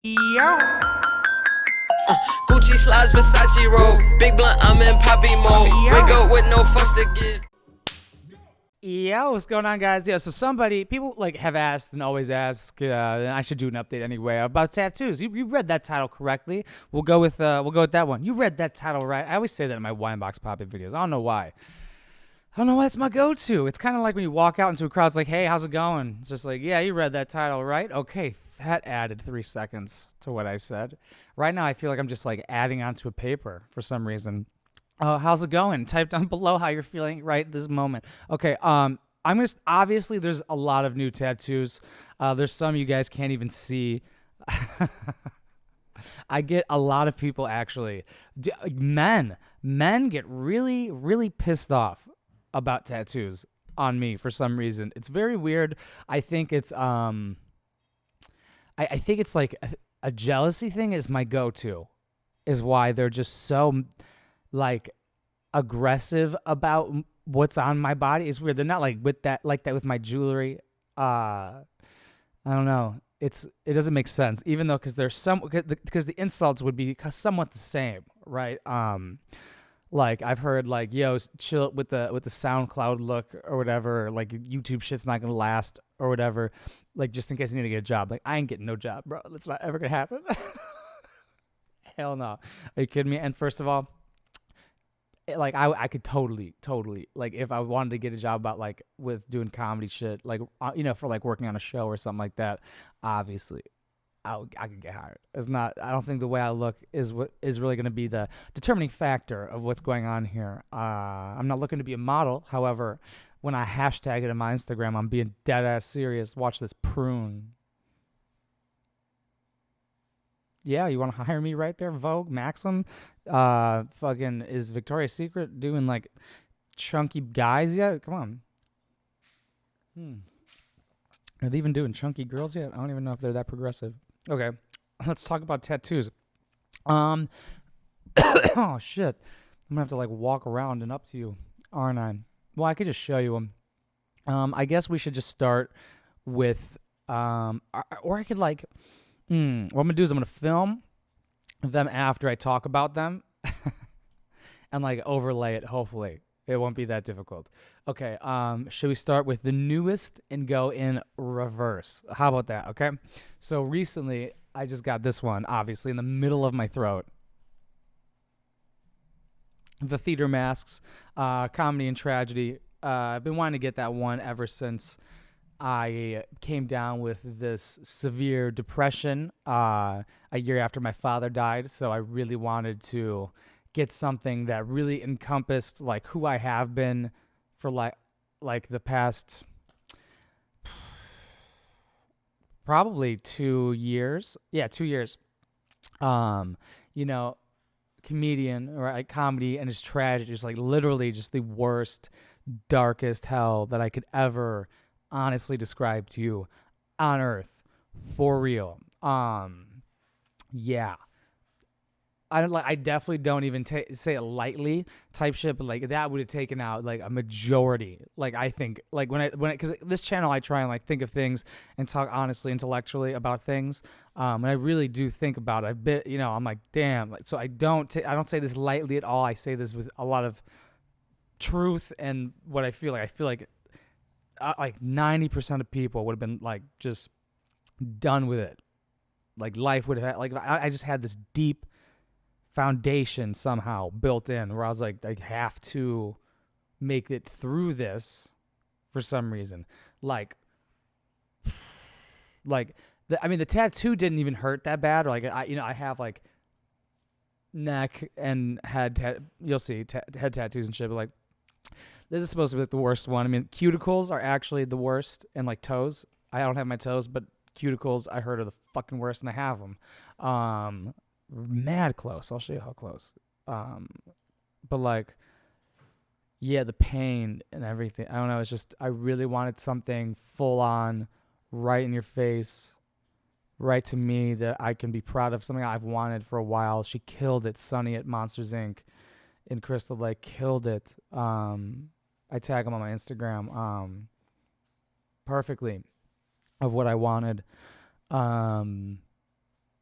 Yo. Gucci slides, Versace robe. Big blunt, I'm in poppy mode. Wake up with no fucks to give. Yo, what's going on, guys? Yeah, so people like have asked and always ask, and I should do an update anyway about tattoos. You read that title correctly. We'll go with that one. You read that title right. I always say that in my Wineboxpapi videos. I don't know why. It's my go-to. It's kind of like when you walk out into a crowd. It's like, hey, how's it going? It's just like, yeah, you read that title right. Okay, that added 3 seconds to what I said. Right now, I feel like I'm just like adding onto a paper for some reason. How's it going? Type down below how you're feeling right this moment. Okay, I'm just obviously there's a lot of new tattoos. There's some you guys can't even see. I get a lot of people actually, men get really, really pissed off about tattoos on me for some reason. It's very weird. I think it's I think it's like a jealousy thing is my go-to, is why they're just so like aggressive about what's on my body. It's weird. They're not like that with my jewelry. I don't know. It doesn't make sense, even though because the insults would be somewhat the same, right? Like I've heard like, yo, chill with the SoundCloud look or whatever. Like YouTube shit's not gonna last or whatever. Like just in case you need to get a job. Like I ain't getting no job, bro. That's not ever gonna happen. Hell no. Are you kidding me? And first of all, like I could totally like if I wanted to get a job about like with doing comedy shit, like for like working on a show or something like that, obviously I could get hired. I don't think the way I look is what is really going to be the determining factor of what's going on here. I'm not looking to be a model. However, when I hashtag it in my Instagram, I'm being dead ass serious. Watch this prune. Yeah, you want to hire me right there, Vogue, Maxim? Fucking is Victoria's Secret doing like chunky guys yet? Come on. Are they even doing chunky girls yet? I don't even know if they're that progressive. Okay, let's talk about tattoos. Oh shit, I'm gonna have to like walk around and up to you, aren't I? Well, I could just show you them. I guess we should just start with or I could like. What I'm gonna do is I'm gonna film them after I talk about them, and like overlay it. Hopefully, it won't be that difficult. Okay. Should we start with the newest and go in reverse? How about that? Okay. So recently, I just got this one, obviously in the middle of my throat. The theater masks, comedy and tragedy. I've been wanting to get that one ever since I came down with this severe depression a year after my father died. So I really wanted to get something that really encompassed like who I have been for like the past probably 2 years. Yeah, 2 years. You know, comedian or like comedy and his tragedy is like literally just the worst, darkest hell that I could ever honestly describe to you on earth, for real. Yeah, I definitely don't even say it lightly type shit, but like that would have taken out like a majority. Like I think like when because this channel I try and like think of things and talk honestly, intellectually about things. And I really do think about it. I'm like, damn. Like, so I don't say this lightly at all. I say this with a lot of truth and what I feel like. I feel like 90% of people would have been like just done with it. Like life would have like I just had this deep foundation somehow built in where I was like I have to make it through this for some reason. Like the tattoo didn't even hurt that bad. Or like I have like neck and head you'll see head tattoos and shit, but like this is supposed to be like the worst one. I mean, cuticles are actually the worst, and like toes. I don't have my toes, but cuticles I heard are the fucking worst, and I have them. Mad close. I'll show you how close. But like, yeah, the pain and everything. I don't know. It's just I really wanted something full on, right in your face, right to me that I can be proud of. Something I've wanted for a while. She killed it. Sunny at Monsters Inc. in Crystal Lake killed it. I tag him on my Instagram perfectly of what I wanted.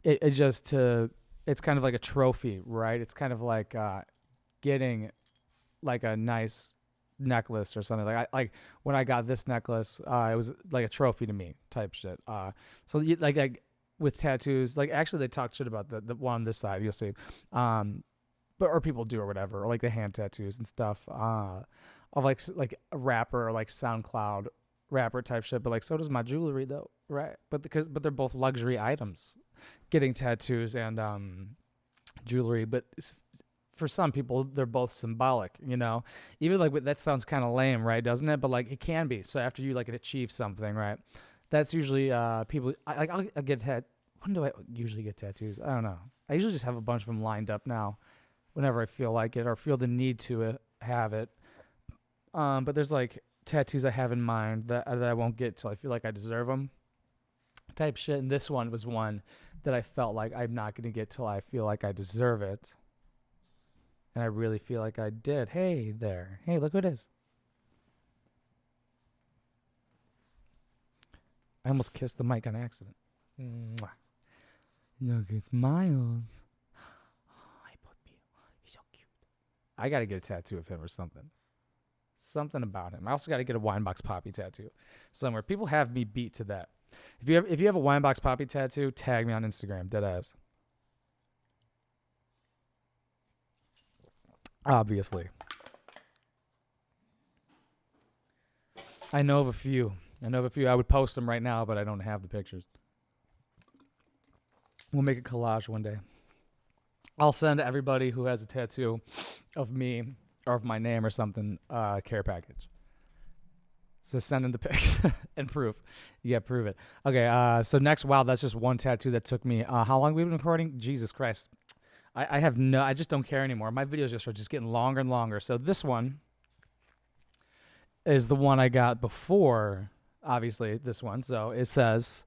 it just to it's kind of like a trophy, right? It's kind of like getting like a nice necklace or something. Like when I got this necklace, it was like a trophy to me type shit. So like with tattoos, like actually they talk shit about the one on this side. You'll see, but or people do or whatever, or like the hand tattoos and stuff. Of like a rapper or like SoundCloud rapper type shit. But like so does my jewelry though, right? But they're both luxury items, getting tattoos and jewelry. But for some people, they're both symbolic, you know. Even like that sounds kind of lame, right? Doesn't it? But like it can be. So after you like achieve something, right? That's usually people. I'll get when do I usually get tattoos? I don't know. I usually just have a bunch of them lined up now, whenever I feel like it or feel the need to have it. But there's like tattoos I have in mind that I won't get till I feel like I deserve them, type shit. And this one was one that I felt like I'm not gonna get till I feel like I deserve it. And I really feel like I did. Hey there. Hey, look who it is. I almost kissed the mic on accident. Mwah. Look, it's Myles. Hi, puppy. He's so cute. I got to get a tattoo of him or something. Something about him. I also got to get a Wineboxpapi tattoo somewhere. People have me beat to that. If you have a Wineboxpapi tattoo, tag me on Instagram. Deadass. Obviously. I know of a few. I would post them right now, but I don't have the pictures. We'll make a collage one day. I'll send everybody who has a tattoo of me or of my name or something a care package. So send in the pics and proof. Yeah, prove it. Okay, so next, wow, that's just one tattoo that took me, how long have we been recording? Jesus Christ. I just don't care anymore. My videos are just getting longer and longer. So this one is the one I got before, obviously, this one. So it says,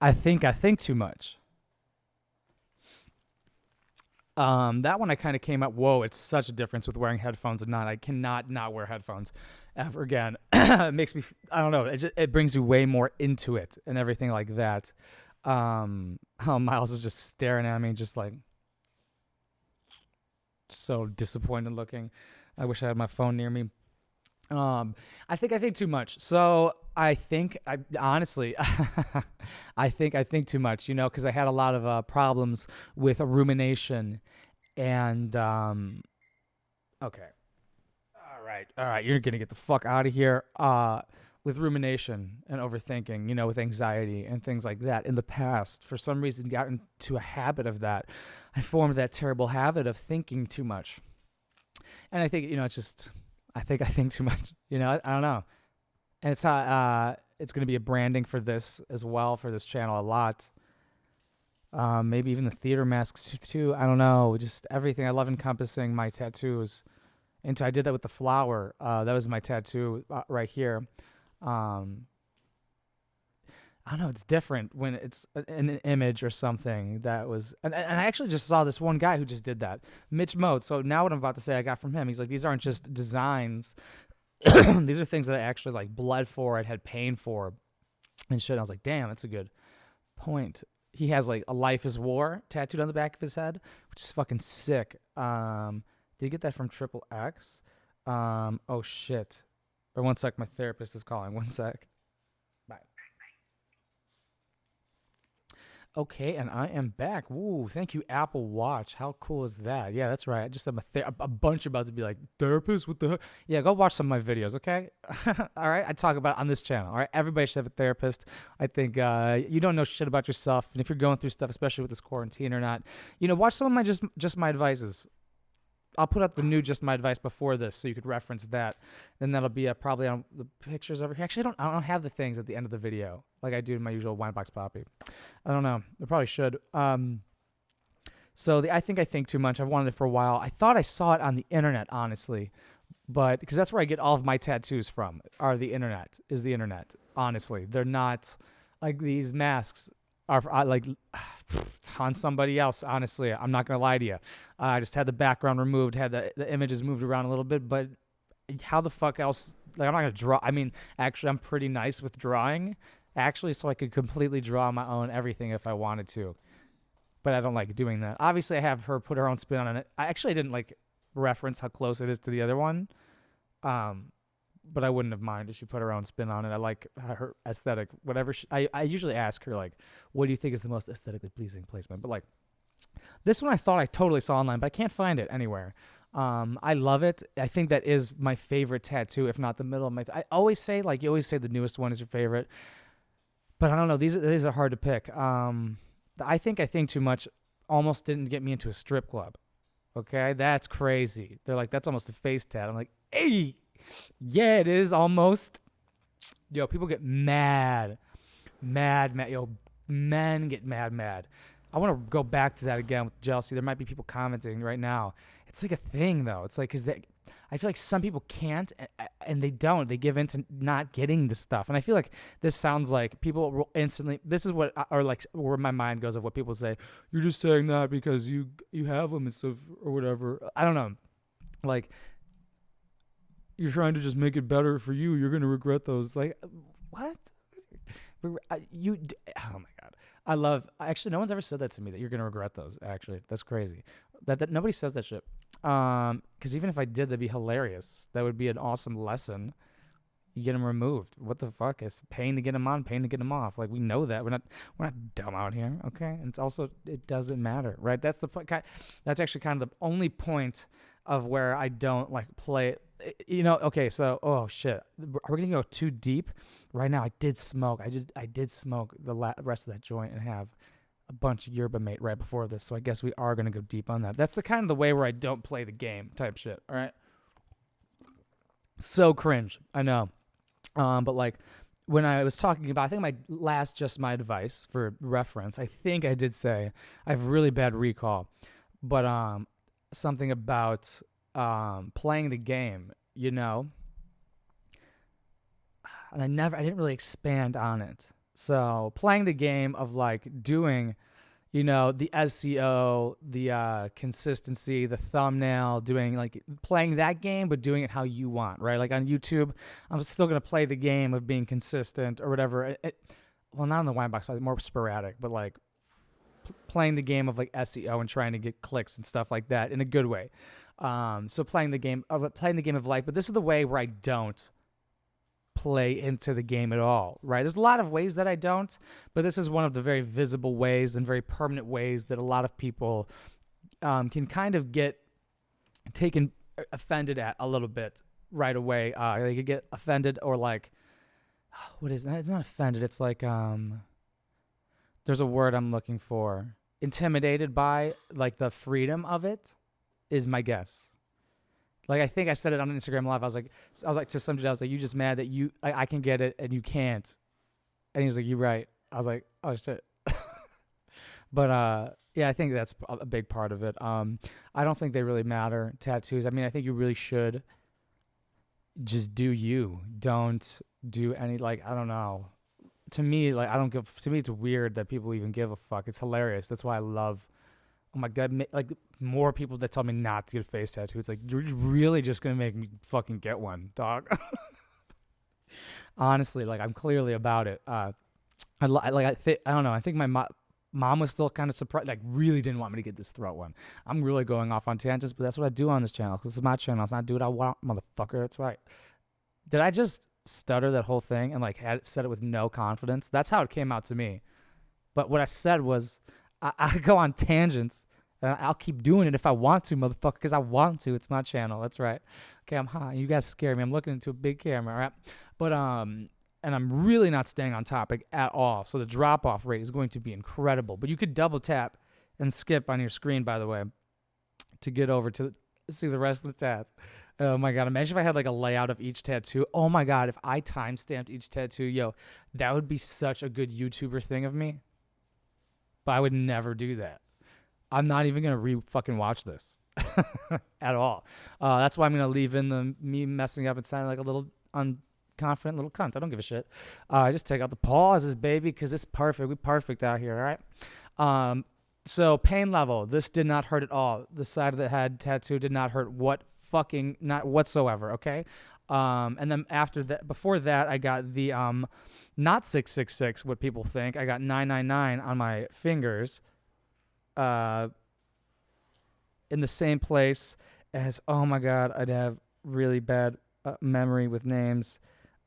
I think too much. That one I kind of came up, whoa, it's such a difference with wearing headphones and not. I cannot not wear headphones ever again. It makes me, I don't know, it brings you way more into it and everything like that. Myles is just staring at me, just like so disappointed looking. I wish I had my phone near me. I think too much. So I honestly, I think too much, you know, because I had a lot of problems with rumination and, okay. All right. You're going to get the fuck out of here. With rumination and overthinking, you know, with anxiety and things like that in the past, for some reason, got into a habit of that. I formed that terrible habit of thinking too much. And I think, you know, it's just, I think too much, you know, I don't know. And it's it's going to be a branding for this as well, for this channel a lot. Maybe even the theater masks too. I don't know. Just everything. I love encompassing my tattoos. And I did that with the flower. That was my tattoo right here. I don't know. It's different when it's an image or something that was. And I actually just saw this one guy who just did that. Mitch Mode. So now what I'm about to say I got from him. He's like, these aren't just designs. These are things that I actually like bled for. I'd had pain for and shit. I was like, damn, that's a good point. He has like a Life is War tattooed on the back of his head, which is fucking sick. Did you get that from Triple X? Oh shit. Or one sec, my therapist is calling. One sec. Bye. Okay, and I am back. Woo, thank you, Apple Watch. How cool is that? Yeah, that's right. I just have a bunch about to be like, therapist? What the heck? Yeah, go watch some of my videos, okay? All right, I talk about on this channel. All right, everybody should have a therapist. I think you don't know shit about yourself, and if you're going through stuff, especially with this quarantine or not, you know, watch some of my just my advices. I'll put up the new Just My Advice before this, so you could reference that. Then that'll be probably on the pictures over here. Actually, I don't have the things at the end of the video like I do in my usual Wineboxpapi. I don't know. I probably should. So I think too much. I've wanted it for a while. I thought I saw it on the internet, honestly, but because that's where I get all of my tattoos from. The internet. Honestly, they're not like these masks. Are like it's on somebody else, honestly. I'm not gonna lie to you. I just had the background removed, had the images moved around a little bit, but how the fuck else? Like, I'm not gonna draw. I mean, actually, I'm pretty nice with drawing, actually, so I could completely draw my own everything if I wanted to. But I don't like doing that. Obviously, I have her put her own spin on it. I actually didn't like reference how close it is to the other one. But I wouldn't have minded if she put her own spin on it. I like her aesthetic, whatever. I usually ask her, like, what do you think is the most aesthetically pleasing placement? But, like, this one I thought I totally saw online, but I can't find it anywhere. I love it. I think that is my favorite tattoo, if not the middle of my. I always say, like, you always say the newest one is your favorite, but I don't know. These are hard to pick. I think too much almost didn't get me into a strip club. Okay, that's crazy. They're like, that's almost a face tat. I'm like, hey, yeah, it is almost. Yo, people get mad. Yo, men get mad. I want to go back to that again with jealousy. There might be people commenting right now. It's like a thing, though. It's like, I feel like some people can't, and they don't. They give in to not getting the stuff. And I feel like this sounds like people will instantly, this is what, or like where my mind goes of what people say. You're just saying that because you have them and stuff or whatever. I don't know. Like, you're trying to just make it better for you. You're going to regret those. It's like, what? Oh my God. Actually, no one's ever said that to me, that you're going to regret those. Actually, that's crazy. That nobody says that shit. Because even if I did, that'd be hilarious. That would be an awesome lesson. You get them removed. What the fuck? It's pain to get them on, pain to get them off. Like, we know that. We're not dumb out here, okay? And it's also, it doesn't matter, right? That's the point. That's actually kind of the only point of where I don't like play it. You know, okay, so, oh shit. Are we gonna go too deep? Right now, I did smoke. I did smoke the rest of that joint and have a bunch of yerba mate right before this, so I guess we are gonna go deep on that. That's the kind of the way where I don't play the game type shit, all right? So cringe, I know. But like, when I was talking about, I think my advice for reference, I think I did say, I have really bad recall, but something about playing the game, you know, and I didn't really expand on it. So playing the game of like doing, you know, the SEO, the consistency, the thumbnail, doing like playing that game, but doing it how you want, right? Like on YouTube, I'm still going to play the game of being consistent or whatever. Well, not on the Winebox, more sporadic, but like playing the game of like SEO and trying to get clicks and stuff like that in a good way. So playing the game of life, but this is the way where I don't play into the game at all, right? There's a lot of ways that I don't, but this is one of the very visible ways and very permanent ways that a lot of people can kind of get taken offended at a little bit right away. They could get offended or like, what is that? It's not offended. It's like, there's a word I'm looking for. Intimidated by like the freedom of it is my guess. Like, I think I said it on Instagram Live. I was like to some dude, I was like, you just mad that I can get it and you can't. And he was like, you're right. I was like, oh shit. But yeah, I think that's a big part of it. I don't think they really matter, tattoos. I mean, I think you really should just do you. Don't do any, like, I don't know. To me, like, to me, it's weird that people even give a fuck. It's hilarious. That's why I love, oh my God, like, more people that tell me not to get a face tattoo. It's like, you're really just going to make me fucking get one, dog. Honestly, like, I'm clearly about it. I don't know. I think my mom was still kind of surprised, like, really didn't want me to get this throat one. I'm really going off on tangents, but that's what I do on this channel, because this is my channel. It's not do what I want, motherfucker. That's right. Did I just stutter that whole thing and, like, said it with no confidence? That's how it came out to me. But what I said was, I go on tangents, and I'll keep doing it if I want to, motherfucker, because I want to. It's my channel. That's right. Okay, I'm hot. You guys scare me. I'm looking into a big camera, all right? But, and I'm really not staying on topic at all. So the drop-off rate is going to be incredible. But you could double tap and skip on your screen, by the way, to get over to see the rest of the tats. Oh, my God. Imagine if I had, like, a layout of each tattoo. Oh, my God. If I time-stamped each tattoo, yo, that would be such a good YouTuber thing of me. But I would never do that. I'm not even going to fucking watch this at all. That's why I'm going to leave in me messing up and sounding like a little unconfident little cunt. I don't give a shit. I just take out the pauses, baby, because it's perfect. We're perfect out here, all right? So pain level. This did not hurt at all. The side of the head tattoo did not hurt not whatsoever, okay? And then after that, before that, I got the not 666, what people think. I got 999 on my fingers. In the same place as, oh my God, I'd have really bad memory with names.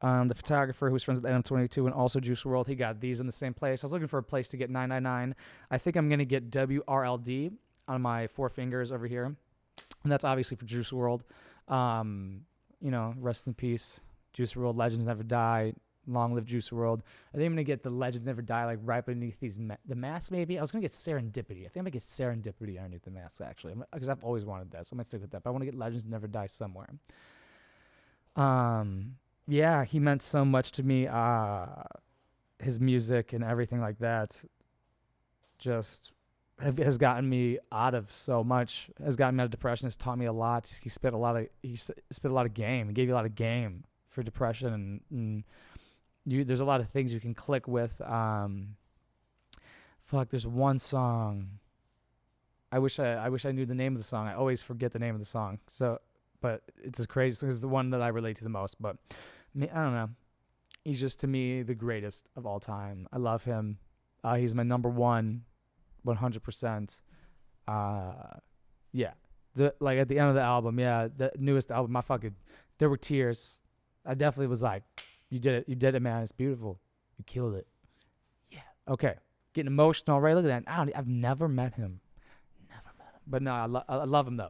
The photographer who's friends with Adam22 and also Juice WRLD, he got these in the same place. I was looking for a place to get 999. I think I'm going to get WRLD on my 4 fingers over here. And that's obviously for Juice WRLD. Rest in peace. Juice WRLD, Legends Never Die. Long live Juice WRLD. I think I'm going to get the Legends Never Die, like right beneath these the mask, maybe. I was going to get Serendipity. I think I'm going to get Serendipity underneath the mask, actually, because I've always wanted that, so I'm going to stick with that. But I want to get Legends Never Die somewhere. Yeah, he meant so much to me. His music and everything like that just has gotten me out of so much. Has gotten me out of depression. Has taught me a lot. He spit a lot of game. He gave you a lot of game for depression, and there's a lot of things you can click with. There's one song. I wish I knew the name of the song. I always forget the name of the song. But it's as crazy. It's the one that I relate to the most. But I don't know. He's just, to me, the greatest of all time. I love him. He's my number one, 100%. Yeah. At the end of the album, the newest album, there were tears. I definitely was like, you did it, man. It's beautiful. You killed it. Yeah. Okay. Getting emotional, right? Look at that. I've never met him. But no, I love him, though.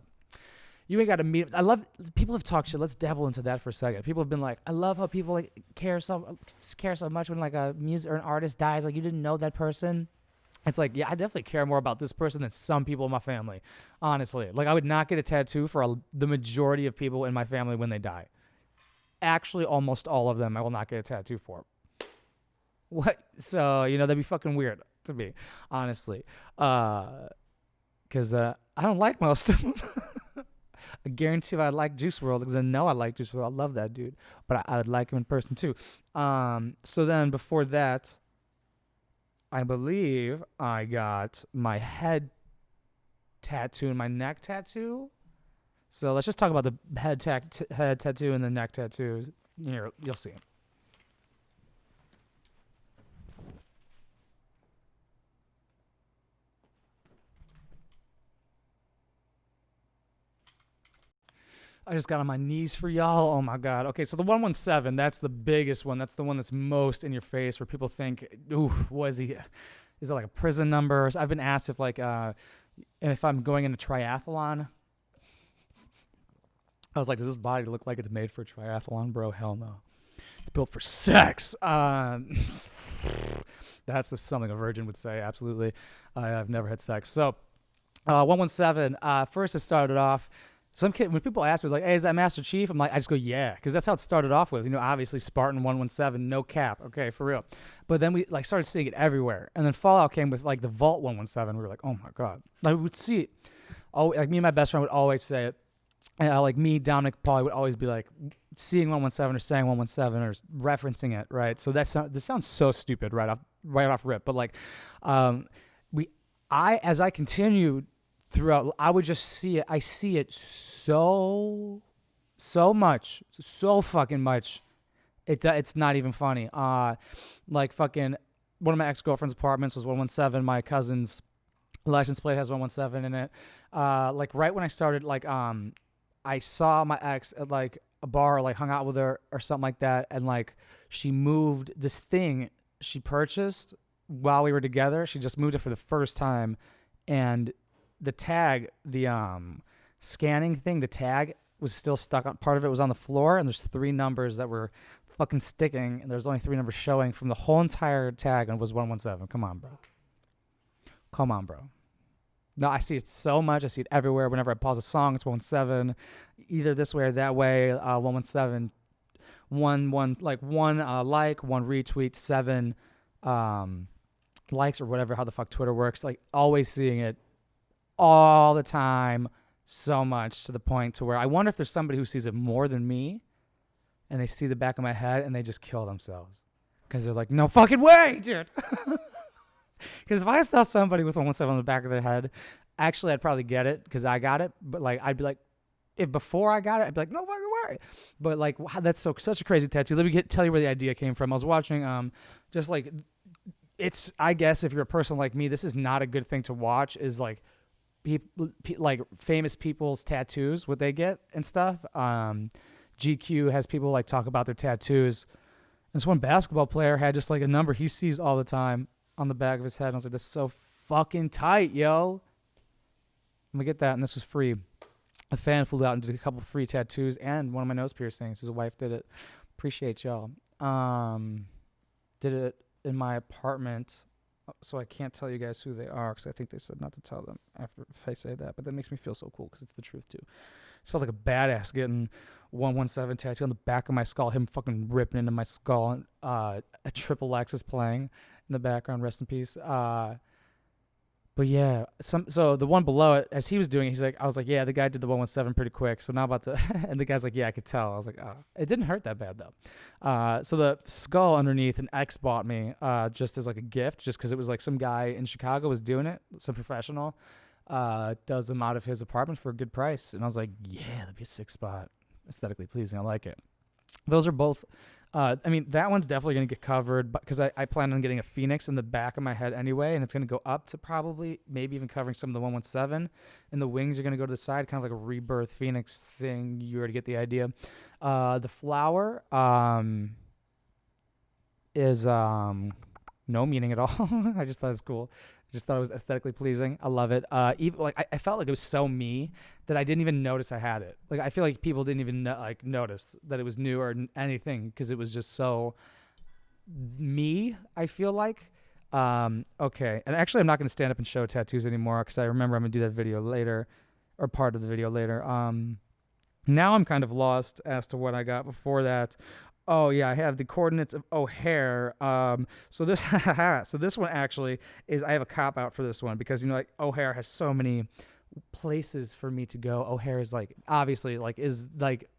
You ain't got to meet him. People have talked shit. Let's dabble into that for a second. People have been like, I love how people care so much when a music or an artist dies. Like, you didn't know that person. It's like, yeah, I definitely care more about this person than some people in my family, honestly. Like, I would not get a tattoo for the majority of people in my family when they die. Actually, almost all of them I will not get a tattoo for. What? So, that'd be fucking weird to me, honestly. Because I don't like most of them. I guarantee I like Juice WRLD because I know I like Juice WRLD. I love that dude. But I would like him in person too. So then before that, I believe I got my head tattoo and my neck tattoo. So let's just talk about the head tattoo and the neck tattoos. Here, you'll see. I just got on my knees for y'all. Oh my God. Okay, so the 117, that's the biggest one. That's the one that's most in your face, where people think, ooh, what is he? Is it like a prison number? I've been asked if I'm going into triathlon. I was like, does this body look like it's made for a triathlon, bro? Hell no. It's built for sex. That's just something a virgin would say, absolutely. I've never had sex. So 117, first it started off, some kid, when people ask me, like, hey, is that Master Chief? I'm like, I just go, yeah, because that's how it started off with. Obviously Spartan 117, no cap, okay, for real. But then we started seeing it everywhere, and then Fallout came with the Vault 117. We were like, oh my God, we would see it. Me and my best friend would always say it. And me, Dominic, Paul would always be like seeing 117 or saying 117 or referencing it, right? So this sounds so stupid right off rip, but as I continued throughout, I would just see it. I see it so much, so fucking much. It's not even funny. Fucking one of my ex-girlfriend's apartments was 117. My cousin's license plate has 117 in it. Right when I started, I saw my ex at a bar, hung out with her or something like that, and she moved this thing she purchased while we were together. She just moved it for the first time, and the tag, the scanning thing, the tag was still stuck on. Part of it was on the floor, and there's 3 numbers that were fucking sticking, and there's only 3 numbers showing from the whole entire tag, and it was 117. Come on, bro. No, I see it so much. I see it everywhere. Whenever I pause a song, it's 117, either this way or that way. 117, one retweet, 7 likes or whatever. How the fuck Twitter works? Always seeing it all the time, so much to the point to where I wonder if there's somebody who sees it more than me, and they see the back of my head and they just kill themselves because they're like, no fucking way, dude. Because if I saw somebody with 117 on the back of their head, actually, I'd probably get it because I got it. But I'd be like, if before I got it, I'd be like, no fucking way. But like, wow, that's such a crazy tattoo. Let me tell you where the idea came from. I was watching, just like, it's, I guess if you're a person like me, this is not a good thing to watch. Is like, like famous people's tattoos, what they get and stuff. GQ has people like talk about their tattoos. This one basketball player had just like a number he sees all the time on the back of his head. And I was like, this is so fucking tight, yo. Let me get that, and this was free. A fan flew out and did a couple free tattoos and one of my nose piercings. His wife did it. Appreciate y'all. Did it in my apartment, so I can't tell you guys who they are because I think they said not to tell them after if I say that. But that makes me feel so cool because it's the truth too. It felt like a badass getting 117 tattoo on the back of my skull. Him fucking ripping into my skull. And, a triple X is playing in the background. Rest in peace. But yeah, so the one below it, as he was doing it, I was like, yeah, the guy did the 117 pretty quick. So now about to, and the guy's like, yeah, I could tell. I was like, oh, it didn't hurt that bad though. So the skull underneath, an ex bought me, just as like a gift, just because it was like some guy in Chicago was doing it, some professional, does them out of his apartment for a good price. And I was like, yeah, that'd be a sick spot. Aesthetically pleasing. I like it. Those are both. I mean, that one's definitely going to get covered because I plan on getting a phoenix in the back of my head anyway, and it's going to go up to probably maybe even covering some of the 117, and the wings are going to go to the side, kind of like a rebirth phoenix thing. You already get the idea. The flower is no meaning at all. I just thought it was cool. Just thought it was aesthetically pleasing. I love it. Even like I felt like it was so me that I didn't even notice I had it. Like I feel like people didn't even notice that it was new or anything because it was just so me. I feel like. Okay, and actually I'm not going to stand up and show tattoos anymore because I remember I'm going to do that video later, or part of the video later. Now I'm kind of lost as to what I got before that. Oh yeah, I have the coordinates of O'Hare. So this one actually is, I have a cop out for this one because like O'Hare has so many places for me to go. O'Hare is like obviously like is like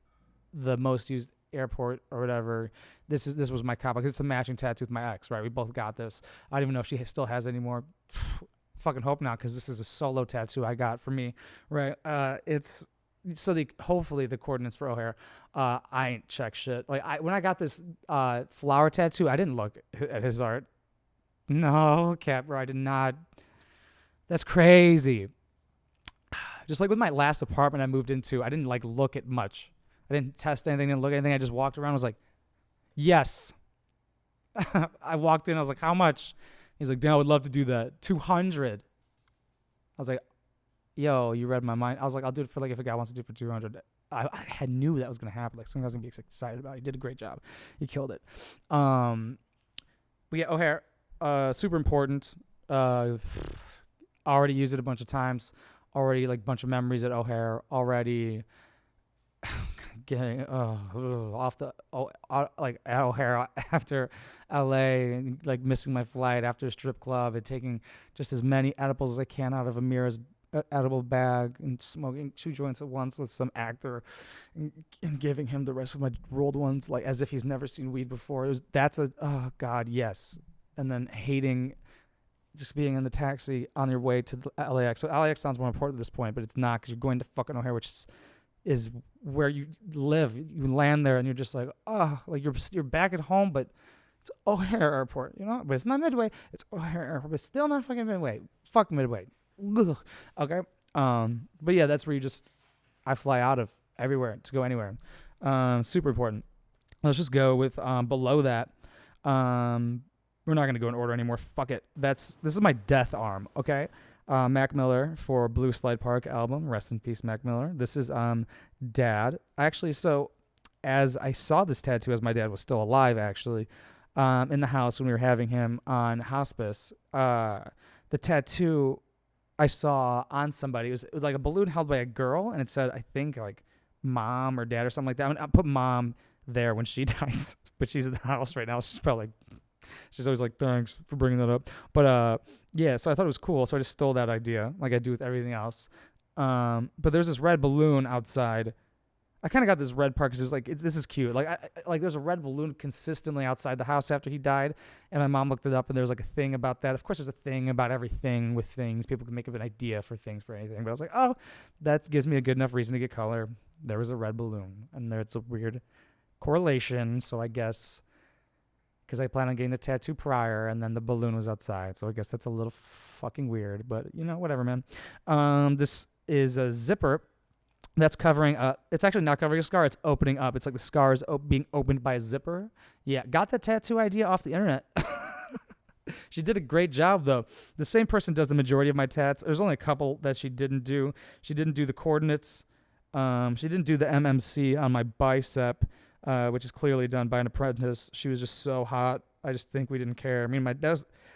the most used airport or whatever. This was my cop out because it's a matching tattoo with my ex, right? We both got this. I don't even know if she still has it anymore. Fucking hope not, because this is a solo tattoo I got for me, right? It's. So hopefully the coordinates for O'Hare, I ain't check shit. Like when I got this flower tattoo, I didn't look at his art. No, Cap, bro, I did not. That's crazy. Just like with my last apartment I moved into, I didn't like look at much. I didn't test anything, didn't look at anything. I just walked around and was like, yes. I walked in, I was like, how much? He's like, damn, I would love to do that. 200. I was like, yo, you read my mind. I was like, I'll do it for like if a guy wants to do it for 200. I knew that was gonna happen. Like something I was gonna be excited about. He did a great job. He killed it. But yeah, O'Hare, super important. Already used it a bunch of times. Already like bunch of memories at O'Hare. Already getting like at O'Hare after LA and like missing my flight after a strip club and taking just as many edibles as I can out of Amira's edible bag and smoking 2 joints at once with some actor and giving him the rest of my rolled ones like as if he's never seen weed before. Oh God, yes. And then hating just being in the taxi on your way to the LAX. So LAX sounds more important at this point, but it's not because you're going to fucking O'Hare, which is where you live. You land there and you're just like, oh, like you're back at home, but it's O'Hare Airport, you know? But it's not Midway. It's O'Hare Airport, but still not fucking Midway. Fuck Midway. Ugh. Okay. But yeah, that's where I fly out of everywhere to go anywhere. Super important. Let's just go with below that. We're not gonna go in order anymore. Fuck it. This is my death arm. Okay. Mac Miller for Blue Slide Park album. Rest in peace, Mac Miller. This is Dad. Actually, so as I saw this tattoo as my dad was still alive, actually, in the house when we were having him on hospice, the tattoo I saw on somebody, it was like a balloon held by a girl, and it said, I think, like, mom or dad or something like that. I put mom there when she dies, but she's in the house right now. She's probably she's always like, thanks for bringing that up. But yeah, so I thought it was cool, so I just stole that idea like I do with everything else. But there's this red balloon outside. I kind of got this red part because it was like, this is cute. Like, like there's a red balloon consistently outside the house after he died, and my mom looked it up, and there was like a thing about that. Of course, there's a thing about everything with things. People can make up an idea for things for anything. But I was like, oh, that gives me a good enough reason to get color. There was a red balloon, and there's a weird correlation. So I guess because I planned on getting the tattoo prior, and then the balloon was outside. So I guess that's a little fucking weird. But whatever, man. This is a zipper. That's covering it's actually not covering a scar. It's opening up. It's like the scar is being opened by a zipper. Yeah, got the tattoo idea off the internet. She did a great job, though. The same person does the majority of my tats. There's only a couple that she didn't do. She didn't do the coordinates. She didn't do the MMC on my bicep, which is clearly done by an apprentice. She was just so hot. I just think we didn't care. I mean,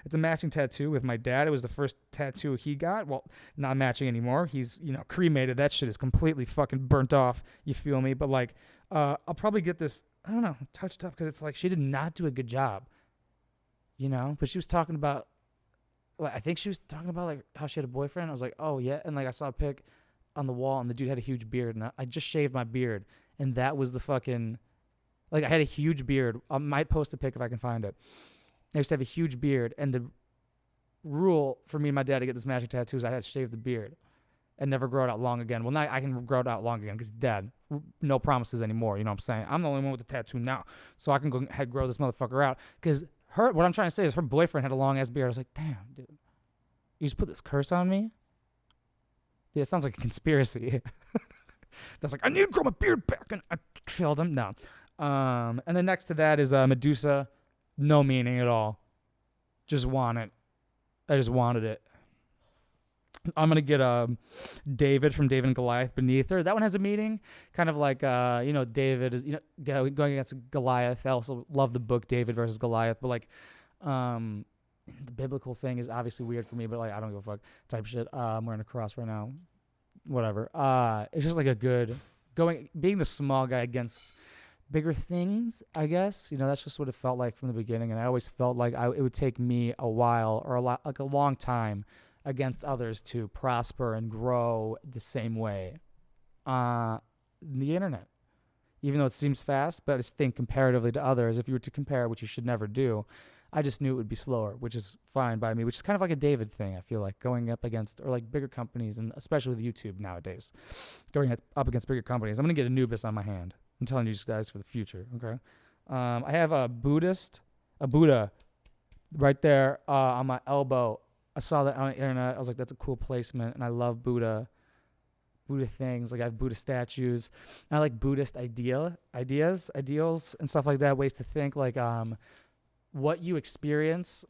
it's a matching tattoo with my dad. It was the first tattoo he got. Well, not matching anymore. He's, cremated. That shit is completely fucking burnt off. You feel me? But like, I'll probably get this, I don't know, touched up because it's like she did not do a good job, But she was talking about, I think she was talking about like how she had a boyfriend. I was like, oh yeah. And like I saw a pic on the wall and the dude had a huge beard and I just shaved my beard. And that was the fucking, like I had a huge beard. I might post a pic if I can find it. I used to have a huge beard, and the rule for me and my dad to get this matching tattoo is I had to shave the beard and never grow it out long again. Well, now I can grow it out long again because he's dead. No promises anymore, you know what I'm saying? I'm the only one with the tattoo now, so I can go ahead and grow this motherfucker out because what I'm trying to say is her boyfriend had a long-ass beard. I was like, damn, dude. You just put this curse on me? Yeah, it sounds like a conspiracy. That's like, I need to grow my beard back, and I killed him. No. And then next to that is Medusa. No meaning at all. Just want it. I just wanted it. I'm going to get David from David and Goliath beneath her. That one has a meaning. Kind of like, David is, going against Goliath. I also love the book David versus Goliath. But like, the biblical thing is obviously weird for me. But like, I don't give a fuck type shit. I'm wearing a cross right now. Whatever. It's just like a good, being the small guy against bigger things, I guess. That's just what it felt like from the beginning. And I always felt like it would take me a while or a long time against others to prosper and grow the same way on the internet. Even though it seems fast, but I just think comparatively to others, if you were to compare, which you should never do, I just knew it would be slower, which is fine by me, which is kind of like a David thing, I feel like, going up against, or like bigger companies, and especially with YouTube nowadays, going up against bigger companies. I'm going to get Anubis on my hand. I'm telling you guys for the future, okay? I have a Buddha right there on my elbow. I saw that on the internet. I was like, that's a cool placement, and I love Buddha things. Like I have Buddha statues. I like Buddhist ideals, and stuff like that, ways to think, like what you experience.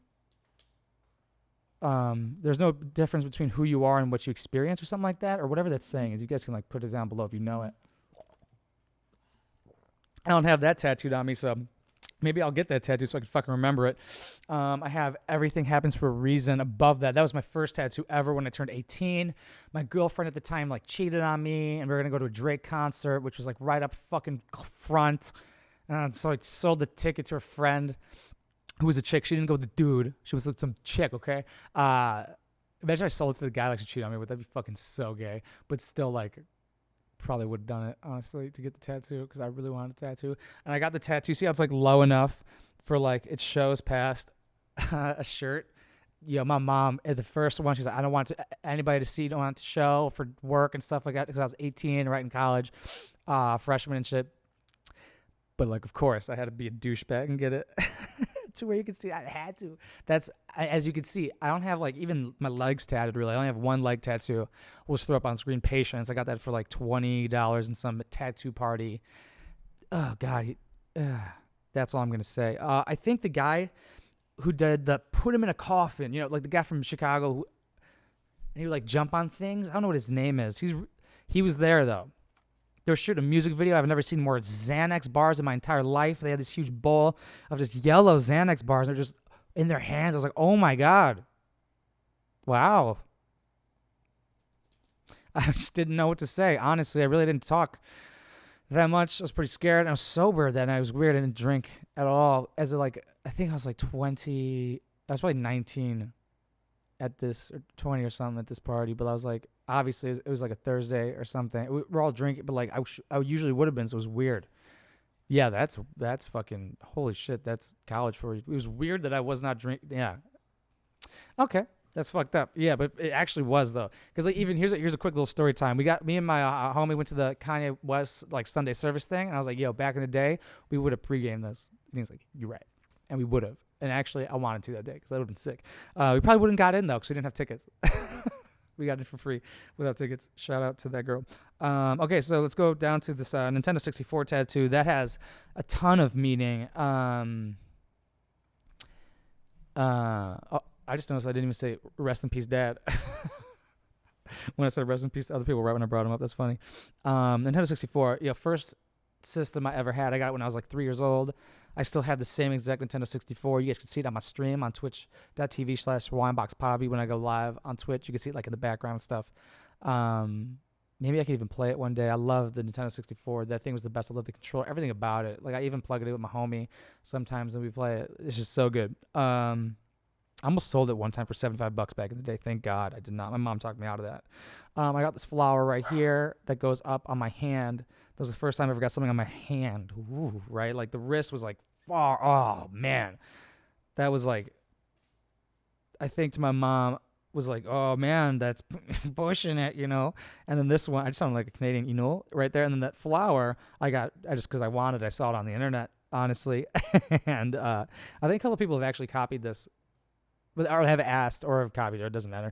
There's no difference between who you are and what you experience or something like that, or whatever that's saying is. You guys can like put it down below if you know it. I don't have that tattooed on me, so maybe I'll get that tattoo so I can fucking remember it. I have Everything Happens for a Reason above that. That was my first tattoo ever when I turned 18. My girlfriend at the time like cheated on me, and we were going to go to a Drake concert, which was like right up fucking front. So I sold the ticket to a friend who was a chick. She didn't go with the dude. She was with some chick, okay? Imagine I sold it to the guy like she cheated on me. Would that be fucking so gay? But still, like, probably would have done it, honestly, to get the tattoo because I really wanted a tattoo. And I got the tattoo. See how it's like low enough for like it shows past a shirt. My mom at the first one, she's like, I don't want anybody to see, don't want it to show for work and stuff like that because I was 18, right in college, freshman and shit. But like, of course, I had to be a douchebag and get it to where you could see. I had to. As you can see, I don't have like even my legs tatted really. I only have one leg tattoo. We'll just throw up on screen. Patience. I got that for like $20 in some tattoo party. Oh God, that's all I'm gonna say. I think the guy who did the put him in a coffin, like the guy from Chicago, and he would like jump on things. I don't know what his name is. He was there though. They were shooting a music video. I've never seen more Xanax bars in my entire life. They had this huge bowl of just yellow Xanax bars. They're just in their hands. I was like, oh my God. Wow. I just didn't know what to say. Honestly, I really didn't talk that much. I was pretty scared. I was sober then. It was weird. I didn't drink at all. I think I was like 20. I was probably 19. at this, or 20 or something at this party, but I was like, obviously it was like a Thursday or something. We're all drinking, but like I usually would have been, so it was weird. Yeah, that's fucking holy shit. That's college for you. It was weird that I was not drinking. Yeah. Okay. That's fucked up. Yeah, but it actually was though, because like even here's a quick little story time. We got me and my homie went to the Kanye West like Sunday service thing, and I was like, yo, back in the day, we would have pregame this. And he's like, you're right, and we would have. And actually, I wanted to that day because that would have been sick. We probably wouldn't got in though because we didn't have tickets. We got it for free without tickets. Shout out to that girl. Okay, so let's go down to this Nintendo 64 tattoo. That has a ton of meaning. I just noticed I didn't even say rest in peace, Dad. When I said rest in peace to other people right when I brought him up. That's funny. Nintendo 64, first system I ever had. I got it when I was like 3 years old. I still have the same exact Nintendo 64. You guys can see it on my stream on twitch.tv/Wineboxpapi. When I go live on Twitch, you can see it like in the background and stuff. Maybe I could even play it one day. I love the Nintendo 64. That thing was the best. I love the controller, everything about it. Like I even plug it in with my homie sometimes and we play it. It's just so good. I almost sold it one time for $75 back in the day. Thank God I did not. My mom talked me out of that. I got this flower right here that goes up on my hand. That was the first time I ever got something on my hand. Ooh, right? Like the wrist was like far. Oh, man. That was like, I think to my mom was like, oh, man, that's pushing it, And then this one, I just sounded like a Canadian, right there. And then that flower, I just because I wanted, I saw it on the internet, honestly. And I think a couple of people have actually copied this. Or have asked or have copied it. It doesn't matter.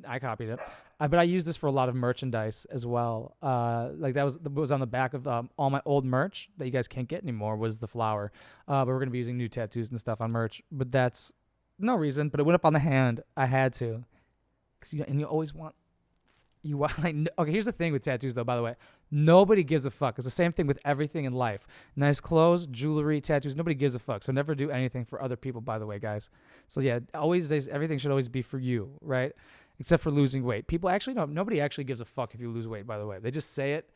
I copied it. But I use this for a lot of merchandise as well. Like that was on the back of all my old merch that you guys can't get anymore was the flower. But we're going to be using new tattoos and stuff on merch. But that's no reason. But it went up on the hand. I had to. And you always want... Okay, here's the thing with tattoos, though, by the way. Nobody gives a fuck. It's the same thing with everything in life. Nice clothes, jewelry, tattoos. Nobody gives a fuck. So never do anything for other people, by the way, guys. So yeah, everything should always be for you, right? Except for losing weight. People actually, no, nobody actually gives a fuck if you lose weight, by the way. They just say it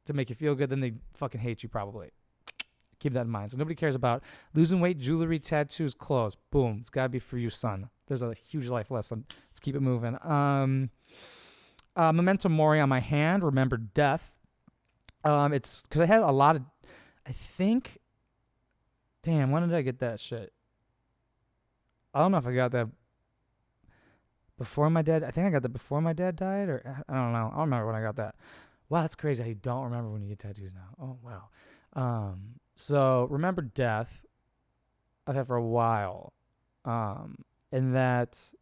to make you feel good, then they fucking hate you probably. Keep that in mind. So nobody cares about losing weight, jewelry, tattoos, clothes. Boom. It's got to be for you, son. There's a huge life lesson. Let's keep it moving. Memento Mori on my hand. Remember death. It's because I had a lot of, I think, damn, when did I get that shit? I don't know if I got that before my dad. I think I got that before my dad died, or I don't know. I don't remember when I got that. Wow, that's crazy. I don't remember when you get tattoos now. Oh, wow. So remember death. I've had for a while. And that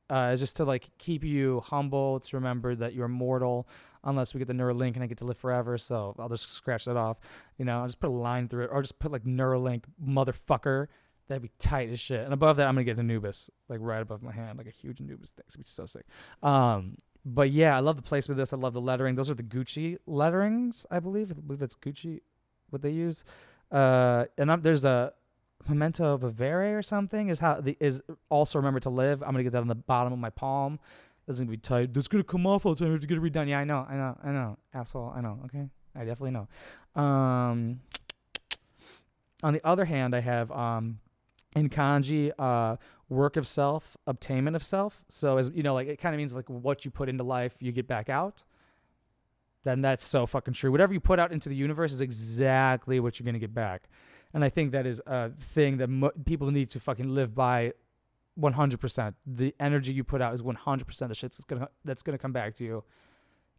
is just to like keep you humble. To remember that you're immortal, unless we get the Neuralink and I get to live forever. So I'll just scratch that off. I'll just put a line through it, or just put like Neuralink, motherfucker. That'd be tight as shit. And above that, I'm gonna get Anubis, like right above my hand, like a huge Anubis thing. It's gonna be so sick. But yeah, I love the placement of this. I love the lettering. Those are the Gucci letterings, I believe. I believe that's Gucci, what they use. There's a Memento Vivere or something is also remember to live. I'm gonna get that on the bottom of my palm. That's gonna be tight. That's gonna come off all the time. It's gonna be redone. Yeah, I know, asshole. I know. Okay, I definitely know. On the other hand, I have in kanji, work of self, obtainment of self. So as like it kind of means like what you put into life, you get back out. Then that's so fucking true. Whatever you put out into the universe is exactly what you're gonna get back. And I think that is a thing that people need to fucking live by 100%. The energy you put out is 100% the shit that's gonna come back to you.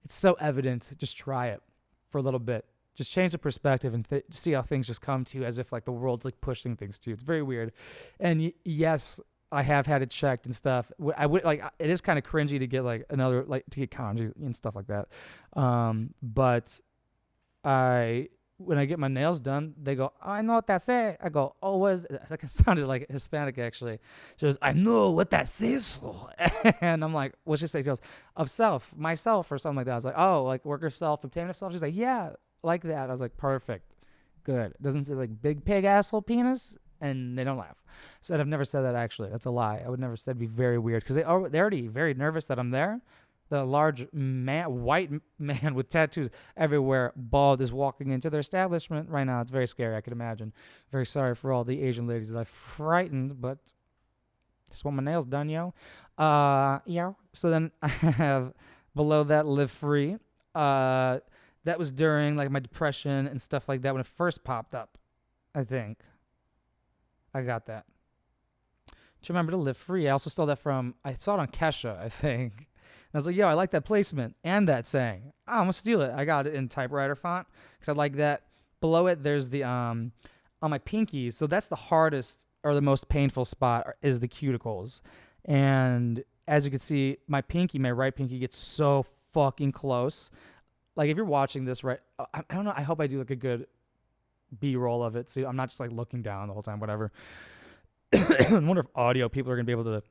It's so evident. Just try it for a little bit. Just change the perspective and see how things just come to you as if like the world's like pushing things to you. It's very weird. And yes, I have had it checked and stuff. I would like it is kind of cringy to get like another to get kanji and stuff like that. But when I get my nails done, they go, oh, I know what that says. I go, oh, what is it? Like, it sounded like Hispanic, actually. She goes, I know what that says. And I'm like, what's she say? She goes, of self, myself, or something like that. I was like, oh, like work of self, obtainment of self. She's like, yeah, like that. I was like, perfect. Good. It doesn't say like big pig asshole penis, and they don't laugh. So I've never said that, actually. That's a lie. I would never say it'd be very weird, because they're already very nervous that I'm there. The large white man with tattoos everywhere, bald, is walking into their establishment right now. It's very scary, I can imagine. Very sorry for all the Asian ladies that I frightened, but Just want my nails done, yo. Yeah. So then I have below that Live Free. That was during like my depression and stuff like that when it first popped up. I think I got that. Do you remember to Live Free? I also stole that from. I saw it on Kesha, I think. And I was like, yo, I like that placement and that saying. Oh, I'm gonna steal it. I got it in typewriter font because I like that. Below it, there's the on my pinkies. So that's the hardest or the most painful spot is the cuticles. And as you can see, my right pinky gets so fucking close. Like if you're watching this, right? I don't know. I hope I do like a good B-roll of it, so I'm not just like looking down the whole time. Whatever. I wonder if audio people are gonna be able to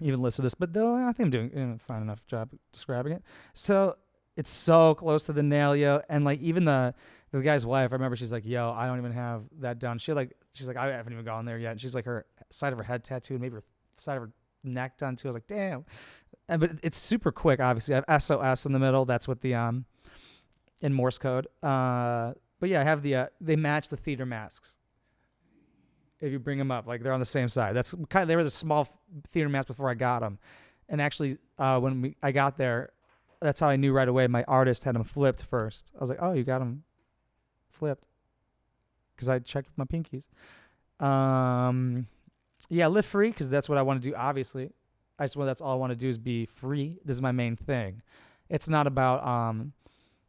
even listen to this, but I think I'm doing a fine enough job describing it. So it's so close to the nail, yo, and like even the guy's wife, I remember she's like, yo, I don't even have that done. She's like, I haven't even gone there yet. And she's like, her side of her head tattooed, maybe her side of her neck done too. I was like, damn. But it's super quick, obviously. I have SOS in the middle. That's what the in Morse code. But yeah, I have the they match the theater masks. If you bring them up, like they're on the same side. That's kind of, they were the small theater masks before I got them. And actually, when I got there, that's how I knew right away. My artist had them flipped first. I was like, oh, you got them flipped, because I checked with my pinkies. Yeah, live free, because that's what I want to do. Obviously, that's all I want to do is be free. This is my main thing. It's not about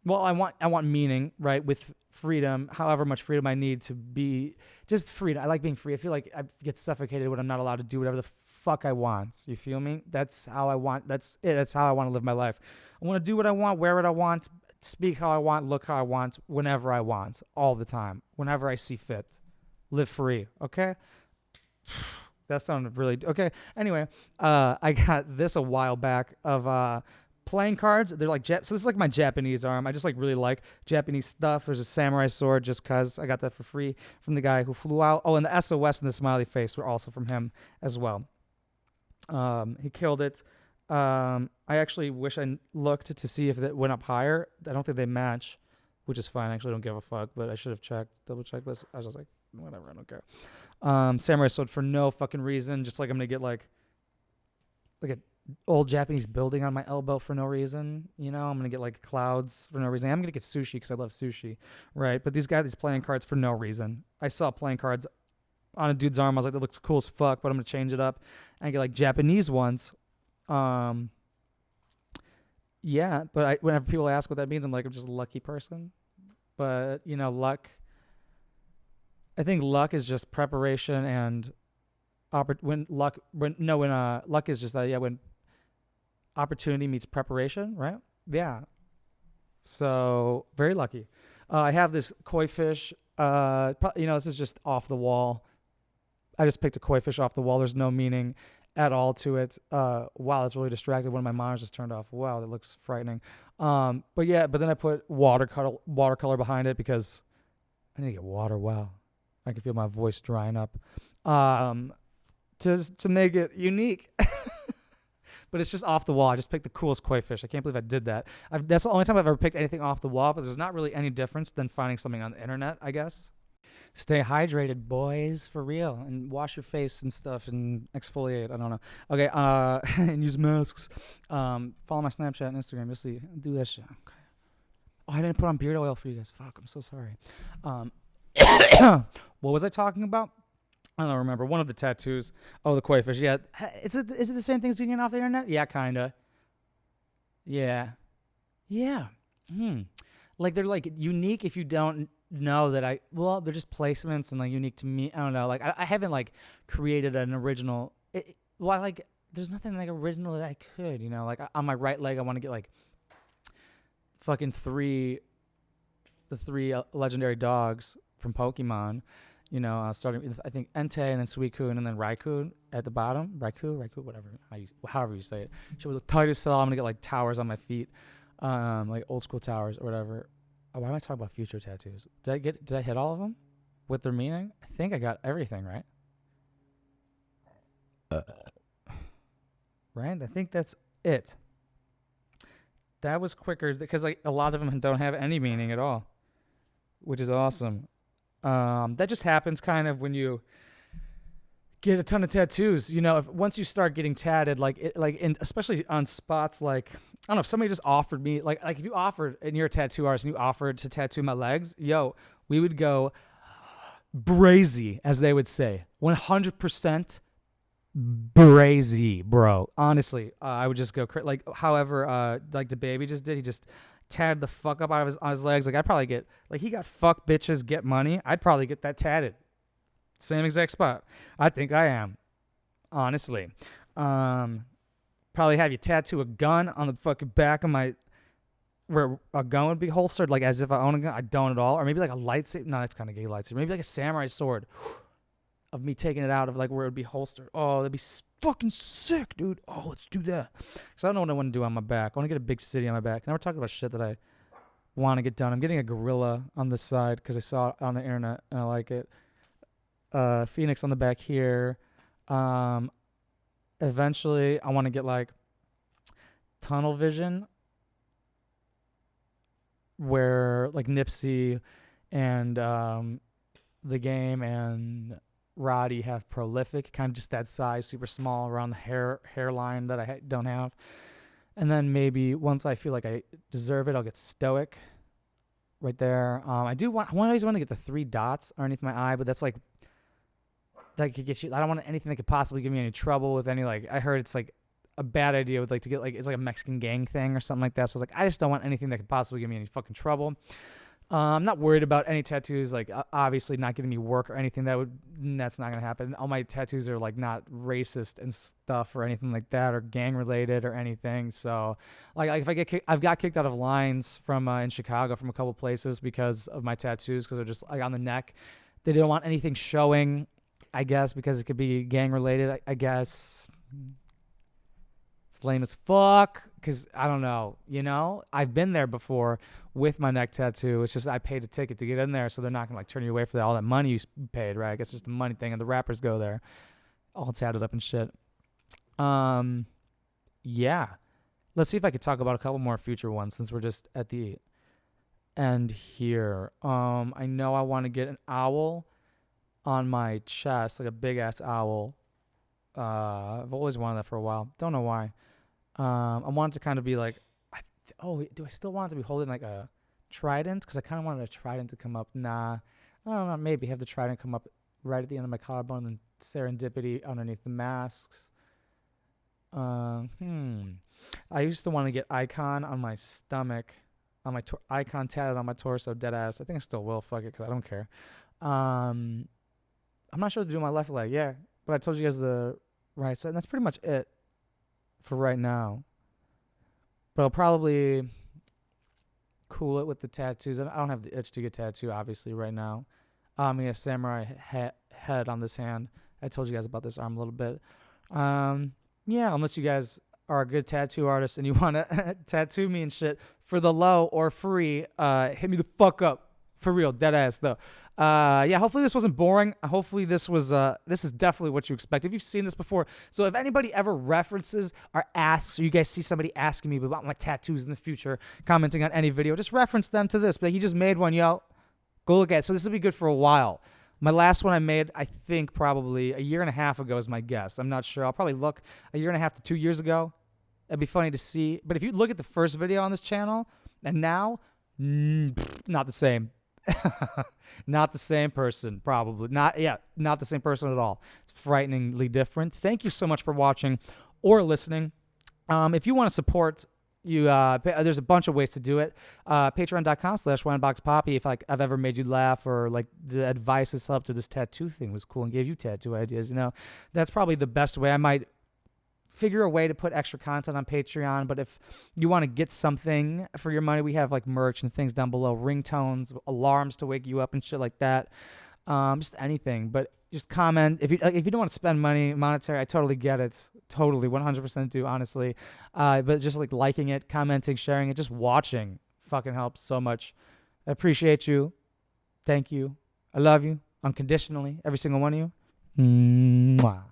well, I want meaning, right? With freedom, however much freedom I need to be, just freedom. I like being free. I feel like I get suffocated when I'm not allowed to do whatever the fuck I want. You feel me? That's how I want. That's it. That's how I want to live my life. I want to do what I want, wear what I want, speak how I want, look how I want, whenever I want, all the time, whenever I see fit. Live free, okay? That sounded really okay. Anyway, I got this a while back of playing cards. They're like so this is like my Japanese arm. I just like really like Japanese stuff. There's a samurai sword just cause I got that for free from the guy who flew out. Oh, and the SOS and the smiley face were also from him as well. He killed it. I actually wish I looked to see if it went up higher. I don't think they match, which is fine. I actually don't give a fuck, but I should have double checked this. I was just like, whatever, I don't care. Samurai sword for no fucking reason. Just like I'm gonna get like a old Japanese building on my elbow for no reason. You know, I'm gonna get like clouds for no reason. I'm gonna get sushi because I love sushi, right? But these playing cards for no reason. I saw playing cards on a dude's arm. I was like, that looks cool as fuck, but I'm gonna change it up and get like Japanese ones. Yeah, but whenever people ask what that means, I'm like, I'm just a lucky person. But you know, luck. I think luck is just preparation and luck is just that, yeah, when opportunity meets preparation, right? Yeah. So very lucky. I have this koi fish. This is just off the wall. I just picked a koi fish off the wall. There's no meaning at all to it. Wow, it's really distracted. One of my monitors just turned off. Wow, that looks frightening. But then I put watercolor behind it because I need to get water. Wow, I can feel my voice drying up. To make it unique. But it's just off the wall. I just picked the coolest koi fish. I can't believe I did that. That's the only time I've ever picked anything off the wall, but there's not really any difference than finding something on the internet, I guess. Stay hydrated, boys, for real. And wash your face and stuff and exfoliate. I don't know. Okay, and use masks. Follow my Snapchat and Instagram. You'll see. Do that shit. Okay. Oh, I didn't put on beard oil for you guys. Fuck, I'm so sorry. What was I talking about? I don't remember. One of the tattoos. Oh, the koi fish. Yeah. Is it the same thing as getting off the internet? Yeah, kind of. Yeah. Yeah. Like they're like unique if you don't know that they're just placements and like unique to me. I don't know. Like I haven't like created an original. There's nothing like original that I could, you know, like on my right leg, I want to get like fucking the three legendary dogs from Pokemon. You know, starting with, I think, Entei and then Suicune and then Raikou at the bottom. Raikou, whatever. However you say it. She was tight as hell. I'm going to get, like, towers on my feet. Like old school towers or whatever. Oh, why am I talking about future tattoos? Did I hit all of them with their meaning? I think I got everything, right? Right? I think that's it. That was quicker because like a lot of them don't have any meaning at all, which is awesome. That just happens kind of when you get a ton of tattoos. You know, if once you start getting tatted, especially on spots like, I don't know, if somebody just offered me, like if you offered, and you're a tattoo artist and you offered to tattoo my legs, yo, we would go brazy, as they would say. 100% brazy, bro. Honestly, I would just go like however like the baby just did. He just tatted the fuck up out of on his legs. Like I'd probably get, like, he got fuck bitches get money. I'd probably get that tatted. Same exact spot. I think I am. Honestly. Probably have you tattoo a gun on the fucking back of my, where a gun would be holstered, like as if I own a gun. I don't at all. Or maybe like a lightsaber. No, that's kind of gay lightsaber. Maybe like a samurai sword of me taking it out of like where it would be holstered. Oh, that'd be fucking sick, dude. Oh, let's do that. Because I don't know what I want to do on my back. I want to get a big city on my back. And we're talking about shit that I want to get done. I'm getting a gorilla on this side because I saw it on the internet and I like it. Phoenix on the back here. Eventually, I want to get like tunnel vision, where like Nipsey and the game and Roddy have prolific, kind of just that size, super small around the hairline that I don't have. And then maybe once I feel like I deserve it, I'll get stoic right there. I always want to get the 3 dots underneath my eye, but that's like, that could get you. I don't want anything that could possibly give me any trouble with any, like, I heard it's like a bad idea with like to get like, it's like a Mexican gang thing or something like that. So I was like, I just don't want anything that could possibly give me any fucking trouble. I'm not worried about any tattoos, like obviously not getting me work or anything. That's not gonna happen. All my tattoos are like not racist and stuff or anything like that, or gang related or anything. So like if I get I've got kicked out of lines from in Chicago from a couple places because of my tattoos, because they're just like on the neck. They didn't want anything showing, I guess, because it could be gang related. I guess it's lame as fuck, because I don't know, you know? I've been there before with my neck tattoo. It's just I paid a ticket to get in there, so they're not going to like turn you away for all that money you paid, right? I guess it's just the money thing, and the rappers go there all tatted up and shit. Yeah. Let's see if I could talk about a couple more future ones since we're just at the end here. I know I want to get an owl on my chest, like a big-ass owl. I've always wanted that for a while. Don't know why. I want it to kind of be like, do I still want it to be holding like a trident? Because I kind of wanted a trident to come up. Nah, I don't know. Maybe have the trident come up right at the end of my collarbone, and then serendipity underneath the masks. I used to want to get icon on my stomach, on my icon tatted on my torso, dead ass. I think I still will. Fuck it, because I don't care. I'm not sure what to do with my left leg. Yeah, but I told you guys the right side. And that's pretty much it for right now. But I'll probably cool it with the tattoos. I don't have the itch to get tattooed, obviously, right now. I mean, a samurai head on this hand. I told you guys about this arm a little bit. Yeah, unless you guys are a good tattoo artist and you want to tattoo me and shit for the low or free, hit me the fuck up. For real, dead ass though. Yeah, hopefully this wasn't boring. Hopefully this was this is definitely what you expect. If you've seen this before. So if anybody ever references or asks, or you guys see somebody asking me about my tattoos in the future, commenting on any video, just reference them to this. But he just made one, yo. Go look at it. So this will be good for a while. My last one I made, I think probably a year and a half ago is my guess. I'm not sure. I'll probably look a year and a half to 2 years ago. It'd be funny to see. But if you look at the first video on this channel and now, not the same. Not the same person, probably. Not the same person at all. It's frighteningly different. Thank you so much for watching or listening. If you want to support, there's a bunch of ways to do it. Patreon.com/Wineboxpapi. If like I've ever made you laugh, or like the advice has helped, or this tattoo thing was cool and gave you tattoo ideas, that's probably the best way. I might figure a way to put extra content on Patreon, but if you want to get something for your money, we have like merch and things down below, ringtones, alarms to wake you up and shit like that. Just anything, but just comment. If you don't want to spend money monetary, I totally get it. Totally 100% do, honestly. But just like liking it, commenting, sharing it, just watching fucking helps so much. I appreciate you. Thank you. I love you unconditionally, every single one of you. Mwah.